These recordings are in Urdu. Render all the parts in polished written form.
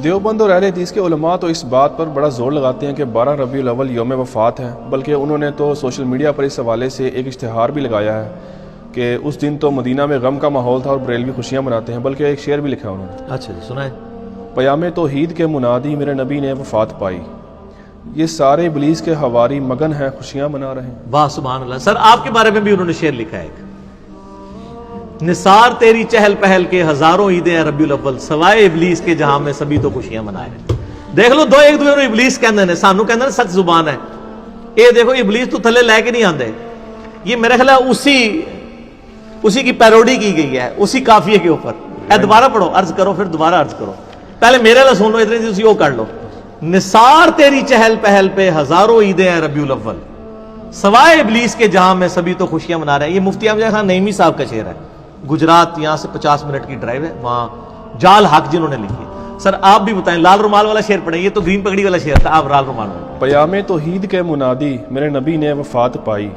دیوبند اور اہل حدیث کے علماء تو اس بات پر بڑا زور لگاتے ہیں کہ 12 ربیع الاول یوم وفات ہے، بلکہ انہوں نے تو سوشل میڈیا پر اس حوالے سے ایک اشتہار بھی لگایا ہے کہ اس دن تو مدینہ میں غم کا ماحول تھا اور بریلوی خوشیاں مناتے ہیں، بلکہ ایک شعر بھی لکھا انہوں نے۔ اچھا جی سنائیں۔ پیام توحید کے منادی میرے نبی نے وفات پائی، یہ سارے ابلیس کے حواری مگن ہیں خوشیاں منا رہے ہیں۔ واہ سبحان اللہ۔ سر آپ کے بارے میں بھی انہوں نے شعر لکھا ہے ایک، نثار تیری چہل پہل کے ہزاروں عیدیں ہیں ربیع الاول، سوائے ابلیس کے جہاں میں سبھی تو خوشیاں منائے۔ دیکھ لو دو ایک دوسرے نوں ابلیس کہندے نے، سانو کہندے نے سخت زبان ہے، اے دیکھو ابلیس تو تھلے لے کے نہیں آندے، یہ میرے خیال ہے اسی کی پیروڈی کی گئی ہے اسی قافیے کے اوپر۔ اے دوبارہ پڑھو، عرض کرو پھر دوبارہ عرض کرو، پہلے میرے لئے سن لو اتنی تھی وہ کر لو۔ نثار تیری چہل پہل پہ ہزاروں عیدیں ہیں ربیع الاول، سوائے ابلیس کے جہاں میں سبھی تو خوشیاں منا رہے ہیں۔ یہ مفتی امجد خان نعیمی صاحب کا شعر ہے، گجرات، یہاں سے 50 منٹ کی ڈرائیو ہے، وہاں جال حق جنہوں نے لکھی۔ سر آپ بھی بتائیں، لال رومال والا شعر پڑھیں، یہ تو گرین پگڑی والا شعر تھا، آپ لال رومال والا۔ پیام توحید کے منادی میرے نبی نے وفات پائی،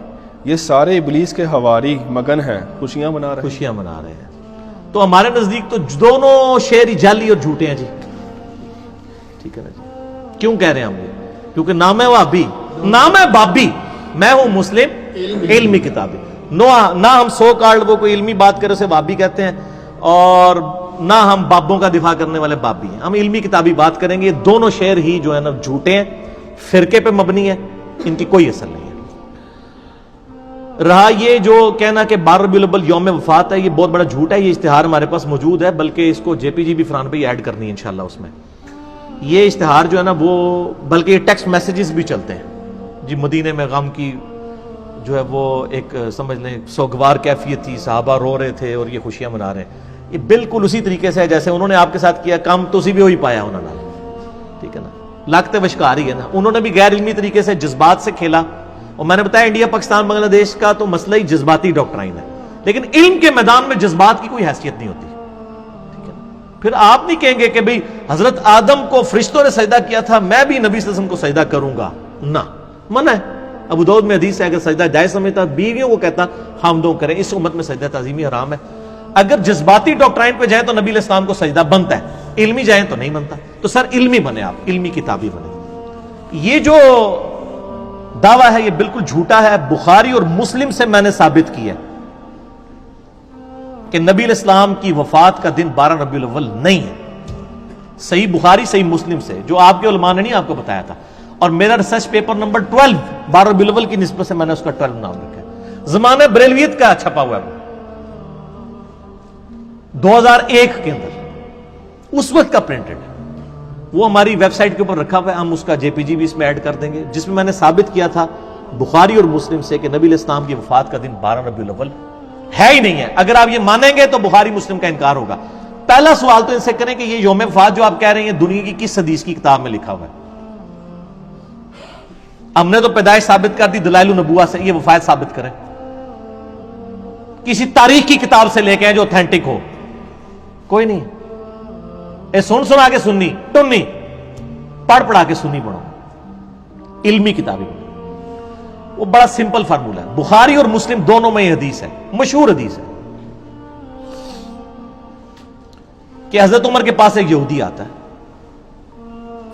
یہ سارے ابلیس کے حواری مگن ہیں خوشیاں منا رہے ہیں۔ خوشیاں منا رہے ہیں۔ تو ہمارے نزدیک تو دونوں شعر ہی جعلی اور جھوٹے ہیں جی، ٹھیک ہے نا جی۔ کیوں کہہ رہے ہیں ہم یہ؟ کیونکہ نام ہے وہابی، نام ہے بابی، میں ہوں مسلم علمی کتابی۔ نہ ہم سو کارڈ وہ کوئی علمی بات کرے اسے وہابی کہتے ہیں، اور نہ ہم بابوں کا دفاع کرنے والے بابی ہیں، ہم علمی کتابی بات کریں گے۔ یہ دونوں شعر ہی جو ہے نا جھوٹے ہیں، فرقے پہ مبنی ہے، ان کی کوئی اثر نہیں ہے۔ رہا یہ جو کہنا کہ 12 ربیع الاول یوم وفات ہے، یہ بہت بڑا جھوٹ ہے، یہ اشتہار ہمارے پاس موجود ہے، بلکہ اس کو جے پی جی بھی فرحان بھائی ایڈ کرنی ہے انشاءاللہ اس میں۔ یہ اشتہار جو ہے نا وہ، بلکہ یہ ٹیکسٹ میسیجز بھی چلتے ہیں جی، مدینے میں غم کی جو ہے وہ ایک سمجھ لیں سوگوار کیفیت تھی، صحابہ رو رہے تھے اور یہ خوشیاں منا رہے ہیں۔ یہ بالکل اسی طریقے سے ہے جیسے انہوں نے آپ کے ساتھ کیا کام، تو اسی بھی وہی پایا انہوں نے، ٹھیک ہے نا، لاگتے وشکار ہی ہے نا۔ انہوں نے بھی غیر علمی طریقے سے جذبات سے کھیلا، اور میں نے بتایا انڈیا پاکستان بنگلہ دیش کا تو مسئلہ ہی جذباتی ڈاکٹرائن ہے، لیکن علم کے میدان میں جذبات کی کوئی حیثیت نہیں ہوتی، ٹھیک ہے نا۔ پھر آپ نہیں کہیں گے کہ بھئی حضرت آدم کو فرشتوں نے سجدہ کیا تھا، میں بھی نبی صلی اللہ علیہ وسلم کو سجدہ کروں گا، نہ، منع ہے۔ ابو داؤد میں حدیث ہے اگر سجدہ جائز سمجھتا بیویوں کو کہتا حمدوں کریں، اس امت میں سجدہ تعظیمی حرام ہے۔ اگر جذباتی ڈاکٹرائن پہ جائیں تو نبی علیہ السلام کو سجدہ بنتا ہے، علمی جائیں تو نہیں بنتا۔ تو سر علمی بنے، آپ علمی کتابی بنے۔ یہ جو دعویٰ ہے یہ بالکل جھوٹا ہے، بخاری اور مسلم سے میں نے ثابت کیا ہے کہ نبی علیہ السلام کی وفات کا دن 12 ربیع الاول نہیں ہے، صحیح بخاری صحیح مسلم سے، جو آپ کے علماء نے نہیں آپ کو بتایا تھا۔ اور میرا ریسرچ پیپر نمبر 12 12 ربیع الاول کی نسبت سے میں نے اس کا 12 نام رکھا ہے، زمانہ بریلویت کا چھپا ہوا ہے، 2001 کے اندر اس وقت کا پرنٹڈ ہے، وہ ہماری ویب سائٹ کے اوپر رکھا ہوا ہے، ہم اس کا جے پی جی بھی اس میں ایڈ کر دیں گے، جس میں میں نے ثابت کیا تھا بخاری اور مسلم سے کہ نبی علیہ السلام کی وفات کا دن 12 ربیع الاول ہے ہی نہیں ہے۔ اگر آپ یہ مانیں گے تو بخاری مسلم کا انکار ہوگا۔ پہلا سوال تو ان سے کریں کہ یہ یوم وفات جو آپ کہہ رہے ہیں دنیا کی کس حدیث کی کتاب میں لکھا ہوا ہے؟ ہم نے تو پیدائش ثابت کر دی دلائل النبوہ سے، یہ وفات ثابت کریں، کسی تاریخ کی کتاب سے لے کے جو اوتھینٹک ہو، کوئی نہیں۔ اے سنا کے سننی ٹنی، پڑھ پڑھا کے سنی پڑھو، علمی کتابیں پڑھو۔ وہ بڑا سمپل فارمولہ ہے، بخاری اور مسلم دونوں میں یہ حدیث ہے، مشہور حدیث ہے کہ حضرت عمر کے پاس ایک یہودی آتا ہے،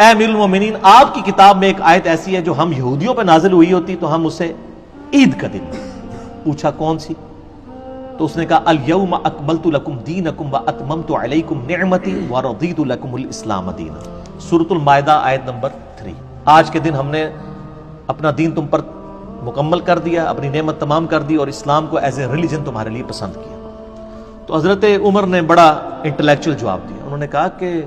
اے امیر المومنین آپ کی کتاب میں ایک آیت ایسی ہے جو ہم یہودیوں پہ نازل ہوئی ہوتی تو ہم اسے عید کا دن، پوچھا کون سی؟ تو اس نے کہا الیوم اکملت لکم دینکم واتممت علیکم نعمتی ورضیت لکم الاسلام دینا، سورۃ المائدہ آیت نمبر 3۔ آج کے دن ہم نے اپنا دین تم پر مکمل کر دیا، اپنی نعمت تمام کر دی اور اسلام کو ایز اے ریلیجن تمہارے لیے پسند کیا۔ تو حضرت عمر نے بڑا انٹلیکچوئل جواب دیا، انہوں نے کہا کہ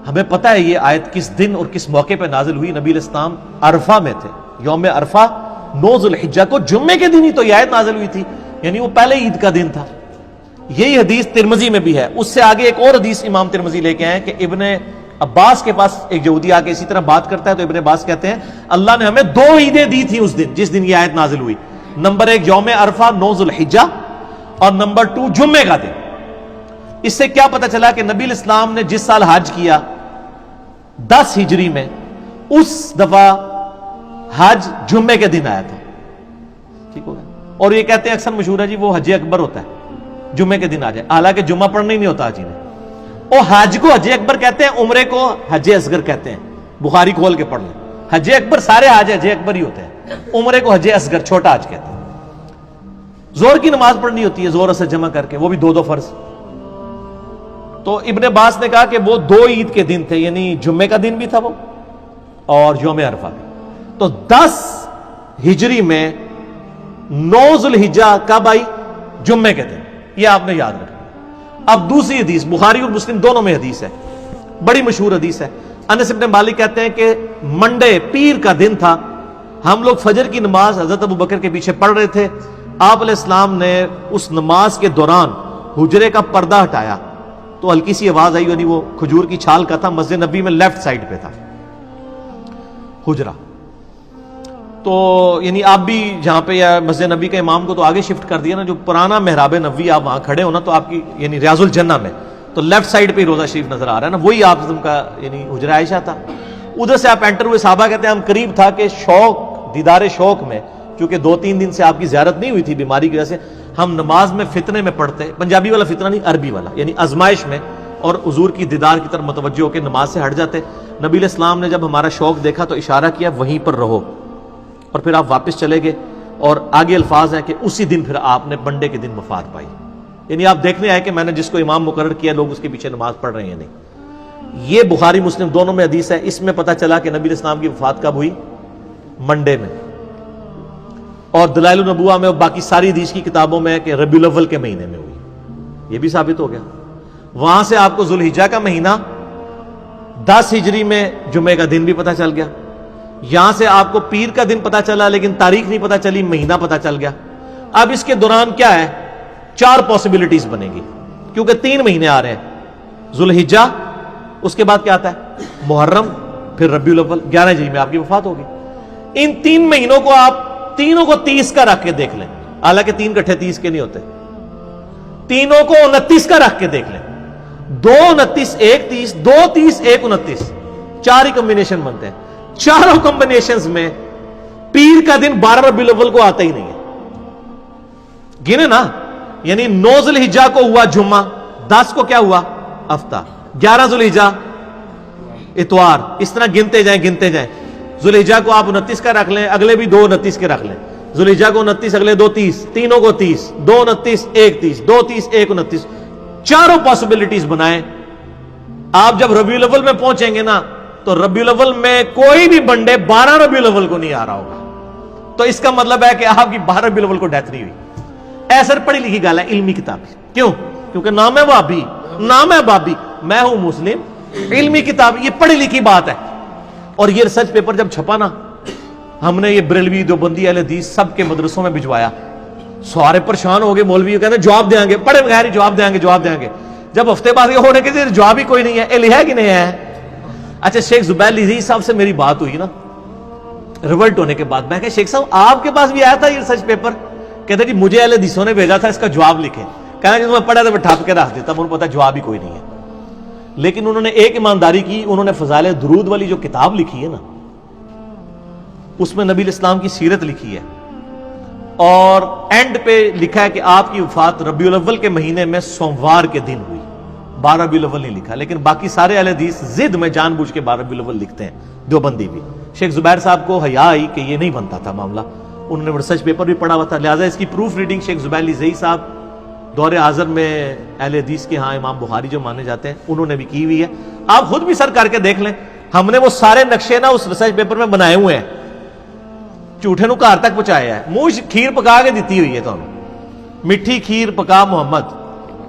ہمیں پتہ ہے یہ آیت کس دن اور کس موقع پہ نازل ہوئی، نبی علیہ السلام عرفہ میں تھے، یوم عرفہ 9 ذو الحجہ کو جمعے کے دن ہی تو یہ آیت نازل ہوئی تھی، یعنی وہ پہلے عید کا دن تھا۔ یہی حدیث ترمذی میں بھی ہے، اس سے آگے ایک اور حدیث امام ترمذی لے کے آئے کہ ابن عباس کے پاس ایک یہودی آ کے اسی طرح بات کرتا ہے، تو ابن عباس کہتے ہیں اللہ نے ہمیں 2 عیدیں دی تھیں اس دن جس دن یہ آیت نازل ہوئی، نمبر 1 یوم عرفہ 9 ذو الحجہ، اور نمبر 2 جمعے کا دن۔ اس سے کیا پتہ چلا کہ نبی علیہ السلام نے جس سال حج کیا 10 ہجری میں، اس دفعہ حج جمعے کے دن آیا تھا، ٹھیک ہو گیا۔ اور یہ کہتے ہیں اکثر مشہور ہے جی وہ حج اکبر ہوتا ہے، جمعے کے دن آ جائے، حالانکہ جمعہ پڑھنا ہی نہیں ہوتا حاجی نے، وہ حج کو حج اکبر کہتے ہیں, عمرے کو حج اصغر کہتے ہیں. بخاری کھول کے پڑھ لیں, حج اکبر سارے حج اکبر ہی ہوتے ہیں, عمرے کو حج اصغر چھوٹا حج کہتے ہیں. زور کی نماز پڑھنی ہوتی ہے زور اثر جمع کر کے, وہ بھی 2 فرض. تو ابن عباس نے کہا کہ وہ 2 عید کے دن تھے, یعنی جمعے کا دن بھی تھا وہ اور یوم عرفہ بھی. تو 10 ہجری میں 9 ذوالحجہ کب آئی؟ جمعے کے دن. یہ آپ نے یاد رکھنا. اب دوسری حدیث بخاری اور مسلم دونوں میں حدیث ہے, بڑی مشہور حدیث ہے. انس بن مالک کہتے ہیں کہ منڈے پیر کا دن تھا, ہم لوگ فجر کی نماز حضرت ابو بکر کے پیچھے پڑھ رہے تھے. آپ علیہ السلام نے اس نماز کے دوران حجرے کا پردہ ہٹایا تو ہلکی سی آواز آئی, یعنی وہ کھجور کی چھال کا تھا, مسجد نبی میں لیفٹ سائڈ پہ تھا حجرہ. تو یعنی آپ بھی جہاں پہ یا مسجد نبی کا امام کو تو آگے شفٹ کر دیا نا, جو پرانا محراب نبوی آپ وہاں کھڑے ہو نا, تو آپ کی یعنی ریاض الجنہ میں تو لیفٹ سائڈ پہ روضہ شریف نظر آ رہا ہے نا, وہی آپ کا یعنی حجرہ عائشہ تھا. ادھر سے آپ انٹر ہوئے, صحابہ کہتے ہیں ہم قریب تھا کہ شوق دیدار شوق میں, چونکہ 2-3 دن سے آپ کی زیارت نہیں ہوئی تھی بیماری کی وجہ سے, ہم نماز میں فتنے میں پڑھتے, پنجابی والا فتنہ نہیں عربی والا, یعنی آزمائش میں, اور حضور کی دیدار کی طرف متوجہ ہو کے نماز سے ہٹ جاتے. نبی علیہ السلام نے جب ہمارا شوق دیکھا تو اشارہ کیا وہیں پر رہو, اور پھر آپ واپس چلے گئے. اور آگے الفاظ ہیں کہ اسی دن پھر آپ نے منڈے کے دن وفات پائی. یعنی آپ دیکھنے آئے کہ میں نے جس کو امام مقرر کیا لوگ اس کے پیچھے نماز پڑھ رہے ہیں نہیں. یہ بخاری مسلم دونوں میں حدیث ہے. اس میں پتہ چلا کہ نبی علیہ السلام کی وفات کب ہوئی؟ منڈے میں. اور دلائل النبوہ میں اور باقی ساری حدیث کی کتابوں میں ہے کہ ربیع الاول کے مہینے میں ہوئی. یہ بھی ثابت ہو گیا. وہاں سے آپ کو ذوالحجہ کا مہینہ 10 ہجری میں جمعے کا دن بھی پتہ چل گیا. یہاں سے آپ کو پیر کا دن پتہ چلا لیکن تاریخ نہیں پتہ چلی, مہینہ پتہ چل گیا. اب اس کے دوران کیا ہے, 4 پاسبلٹیز بنے گی, کیونکہ 3 مہینے آ رہے ہیں. ذوالحجہ, اس کے بعد کیا آتا ہے محرم, پھر ربیع الاول. 11 ہجری میں آپ کی وفات ہوگی. ان 3 مہینوں کو آپ تینوں کو 30 کا رکھ کے دیکھ لیں, حالانکہ 3 کٹھے 30 کے نہیں ہوتے, تینوں کو 29 کا رکھ کے دیکھ لیں. 2 29 1 30, 2 30 1 29, 4 ہی کمبینیشن بنتے ہیں. چاروں کمبینیشنز میں پیر کا دن 12 ربیع الاول کو آتا ہی نہیں ہے. گنے نا, یعنی 9 ذوالحجہ کو ہوا جمعہ, 10 کو کیا ہوا ہفتہ, 11 ذوالحجہ اتوار, اس طرح گنتے جائیں. ذوالحجہ کو آپ 29 کا رکھ لیں, اگلے بھی 2 29 کے رکھ لیں. ذوالحجہ کو 29, اگلے 2 30, تینوں کو 30, 2 29 1 30, 2 30 1 29, چاروں پاسبلٹیز بنائیں. آپ جب ربیع الاول میں پہنچیں گے نا تو ربیع الاول میں کوئی بھی بنڈے 12 ربیع الاول کو نہیں آ رہا ہوگا. تو اس کا مطلب ہے کہ آپ کی 12 ربیع الاول کو ڈیتھ نہیں ہوئی. ایسا پڑھی لکھی گل ہے, علمی کتاب. کیوں؟ کیونکہ نام ہے وہابی, نام ہے بابی, میں ہوں مسلم. علمی کتاب, یہ پڑھی لکھی بات ہے. اور یہ ریسرچ پیپر جب چھپا نا, ہم نے یہ بریلوی دیوبندی اہل حدیث سب کے مدرسوں میں بھجوایا. سارے پریشان ہو گئے, مولوی کہتے ہیں جواب دیں گے, پڑھے بغیر ہی جواب دیں گے. جب ہفتے بعد یہ ہونے کے جواب ہی کوئی نہیں ہے, علی ہے کہ نہیں ہے. اچھا, شیخ زبیر لیزی صاحب سے میری بات ہوئی نا ریولٹ ہونے کے بعد, میں کہ شیخ صاحب آپ کے پاس بھی آیا تھا یہ ریسرچ پیپر؟ کہتے جی مجھے اہل حدیثوں نے بھیجا تھا, اس کا جواب لکھیں. کہنا جب میں پڑھا تو میں ٹھپ کے رکھ دیتا, مجھے پتا جواب ہی کوئی نہیں ہے. لیکن انہوں نے ایک ایمانداری کی, انہوں نے فضائل درود والی جو کتاب لکھی ہے نا, اس میں نبی الاسلام کی سیرت لکھی ہے, اور اینڈ پہ لکھا ہے کہ آپ کی وفات ربیع الاول کے مہینے میں سوموار کے دن ہوئی. 12 ربیع الاول نہیں لکھا, لیکن باقی سارے اہل حدیث ضد میں جان بوجھ کے 12 ربیع الاول لکھتے ہیں, دیوبندی بھی. شیخ زبیر صاحب کو حیا آئی کہ یہ نہیں بنتا تھا معاملہ, انہوں نے ریسرچ پیپر بھی پڑھا ہوا تھا, لہٰذا اس کی پروف ریڈنگ شیخ زبیر لیزی صاحب دور حاضر میں اہل حدیث کے ہاں امام بخاری جو مانے جاتے ہیں, انہوں نے بھی کی ہوئی ہے. آپ خود بھی سر کر کے دیکھ لیں, ہم نے وہ سارے نقشے نا اس ریسرچ پیپر میں بنائے ہوئے ہیں, جھوٹے نو گھر تک پہنچایا ہے. منہ کھیر پکا کے دیتی ہوئی ہے تو میٹھی کھیر پکا محمد,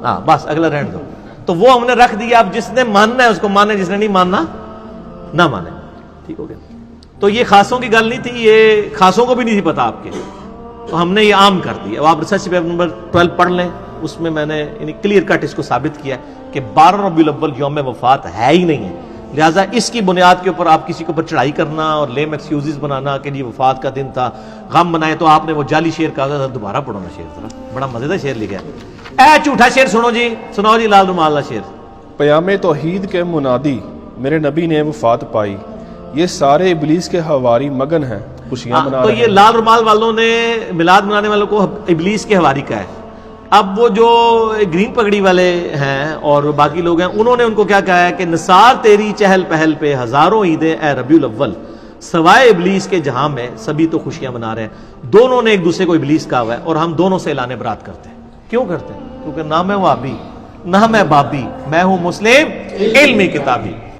ہاں بس اگلا رہن دو. تو وہ ہم نے رکھ دیا, اب جس نے ماننا ہے اس کو مانے, جس نے نہیں ماننا نہ مانے. ٹھیک ہو گیا. تو یہ خاصوں کی گل نہیں تھی, یہ خاصوں کو بھی نہیں تھی پتا آپ کے, تو ہم نے یہ عام کر دیا. اب آپ ریسرچ پیپر نمبر 12 پڑھ لیں, اس میں میں نے یعنی کلیئر کٹ اس کو ثابت کیا کہ 12 ربیع الاول یوم وفات ہے ہی نہیں ہے. لہٰذا اس کی بنیاد کے اوپر آپ کسی کے اوپر چڑھائی کرنا اور لیم ایکسکیوزز بنانا کہ یہ وفات کا دن تھا, غم بنائے. تو آپ نے وہ جعلی شعر کہا تھا, دوبارہ پڑھو نا شعر, ذرا بڑا مزیدار شعر لکھا ہے. اے جھوٹا شعر سناؤ جی لال رومال شعر. پیام توحید کے منادی میرے نبی نے وفات پائی, یہ سارے ابلیس کے حواری مگن ہیں خوشیاں منا تو رہے یہ لال رومال والوں نے میلاد منانے والوں کو ابلیس کے حواری کا ہے. اب وہ جو گرین پگڑی والے ہیں اور باقی لوگ ہیں، انہوں نے ان کو کیا کہا ہے کہ نثار تیری چہل پہل پہ ہزاروں عیدیں اے ربیع الاول، سوائے ابلیس کے جہاں میں سبھی تو خوشیاں منا رہے ہیں۔ دونوں نے ایک دوسرے کو ابلیس کہا ہوا ہے اور ہم دونوں سے اعلان برات کرتے ہیں۔ کیوں کرتے ہیں؟ کیونکہ نہ میں وہابی نہ میں بابی، میں ہوں مسلم علمی کتابی۔